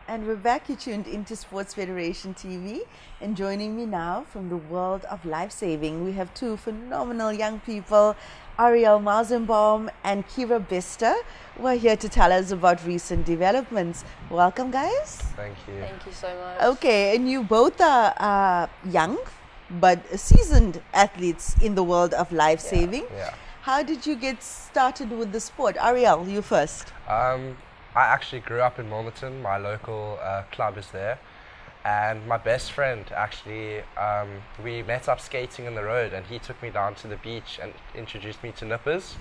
And we're back. You tuned into Sports Federation TV, and joining me now from the world of life-saving, we have two phenomenal young people, Ariel Mausenbaum and Kira Bester, who are here to tell us about recent developments. Welcome, guys. Thank you. Thank you so much. Okay, and you both are young but seasoned athletes in the world of life-saving. Yeah. How did you get started with the sport? Ariel, you first. I actually grew up in Wilmington. My local club is there, and my best friend actually, we met up skating in the road, and he took me down to the beach and introduced me to nippers,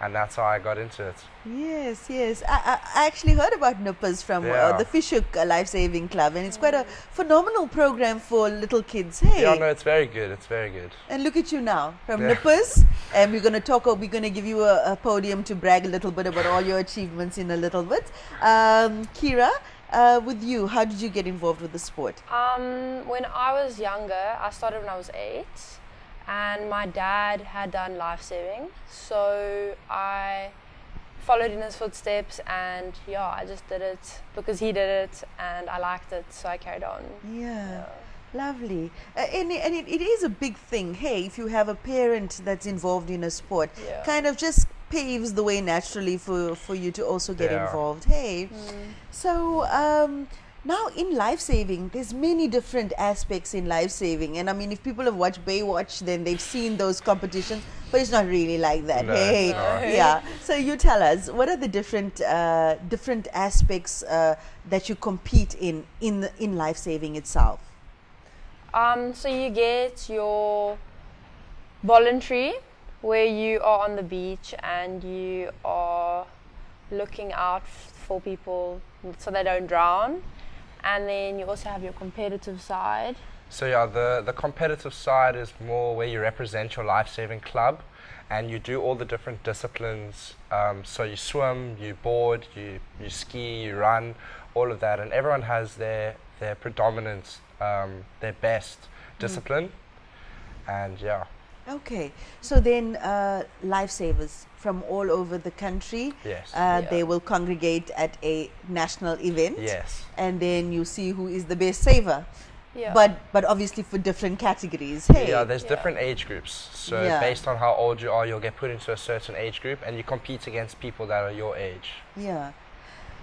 and that's how I got into it. Yes, yes. I actually heard about nippers from the Fishhook Life-Saving Club, and it's quite a phenomenal program for little kids. Hey. Yeah, no, it's very good. It's very good. And look at you now, from nippers, and we're going to give you a podium to brag a little bit about all your achievements in a little bit. Kira, with you, how did you get involved with the sport? When I was younger, I started when I was 8, and my dad had done life-saving, so I followed in his footsteps, and yeah, I just did it because he did it and I liked it, so I carried on. Yeah. Lovely. And it is a big thing. Hey, if you have a parent that's involved in a sport, kind of just paves the way naturally for you to also get involved. Hey. So now in life-saving, there's many different aspects in life-saving. And I mean, if people have watched Baywatch, then they've seen those competitions, but it's not really like that. No, hey. no. Yeah. So you tell us, what are the different aspects that you compete in life-saving itself? So you get your voluntary, where you are on the beach and you are looking out for people so they don't drown. And then you also have your competitive side. So yeah, the competitive side is more where you represent your life-saving club, and you do all the different disciplines. So you swim, you board, you ski, you run, all of that, and everyone has their predominant, their best discipline, and yeah. Okay, so then lifesavers from all over the country, Yes. They will congregate at a national event. Yes. And then you see who is the best saver. Yeah. But obviously for different categories. Hey. Yeah, there's different age groups. So based on how old you are, you'll get put into a certain age group, and you compete against people that are your age. Yeah.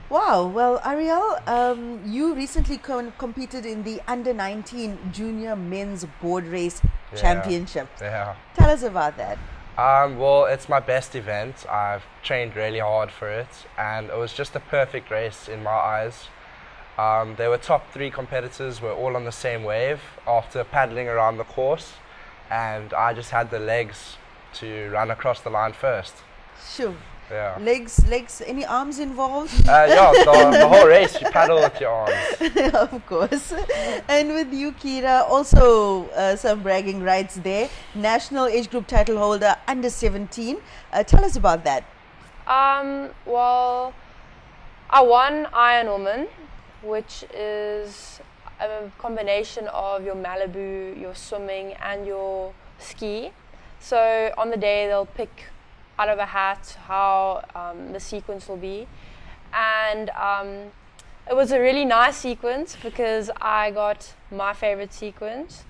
Wow. Well, Ariel, you recently competed in the Under-19 Junior Men's Board Race Championship. Yeah. Tell us about that. Well, it's my best event. I've trained really hard for it, and it was just a perfect race in my eyes. There were top 3 competitors, were all on the same wave after paddling around the course, and I just had the legs to run across the line first. Sure. Yeah. Legs, any arms involved? Yeah, the whole race, you paddle with your arms. Of course. And with you, Kira, also some bragging rights there. National age group title holder, under 17. Tell us about that. Well, I won Iron Woman, which is a combination of your Malibu, your swimming, and your ski. So on the day, they'll pick out of a hat how the sequence will be, and it was a really nice sequence because I got my favorite sequence,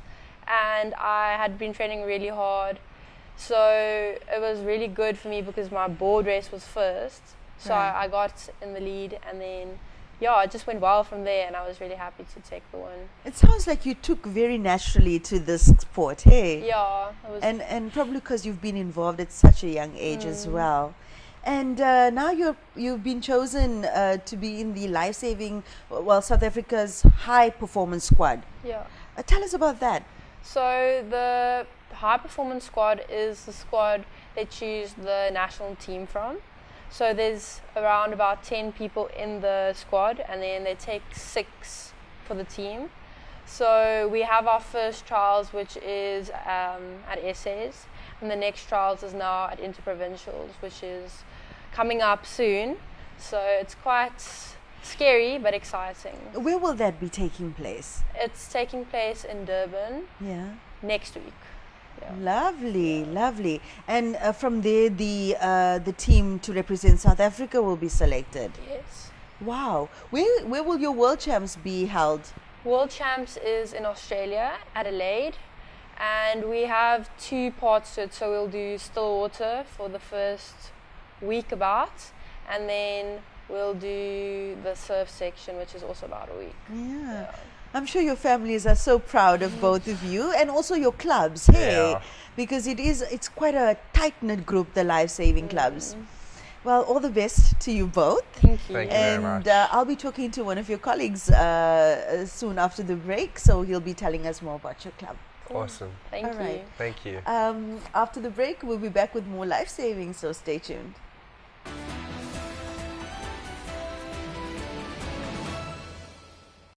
and I had been training really hard, so it was really good for me because my board race was first, so I got in the lead, and then it just went well from there, and I was really happy to take the win. It sounds like you took very naturally to this sport, hey? Yeah. It was and probably because you've been involved at such a young age as well. And now you've been chosen to be in the life-saving, South Africa's high performance squad. Yeah. Tell us about that. So the high performance squad is the squad they choose the national team from. So there's around about 10 people in the squad, and then they take 6 for the team. So we have our first trials, which is at essays, and the next trials is now at interprovincials, which is coming up soon. So it's quite scary but exciting. Where will that be taking place? It's taking place in Durban next week. Yeah. Lovely, lovely. And from there, the team to represent South Africa will be selected. Yes. Wow. Where will your World Champs be held? World Champs is in Australia, Adelaide, and we have 2 parts to it. So we'll do Stillwater for the first week about, and then we'll do the surf section, which is also about a week. Yeah. I'm sure your families are so proud of both of you, and also your clubs, hey? Yeah. Because it's quite a tight-knit group, the Lifesaving clubs. Well, all the best to you both. Thank you. Thank you very And much. I'll be talking to one of your colleagues soon after the break, so he'll be telling us more about your club. Awesome. Thank All you. right. Thank you. After the break, we'll be back with more Lifesaving, so stay tuned.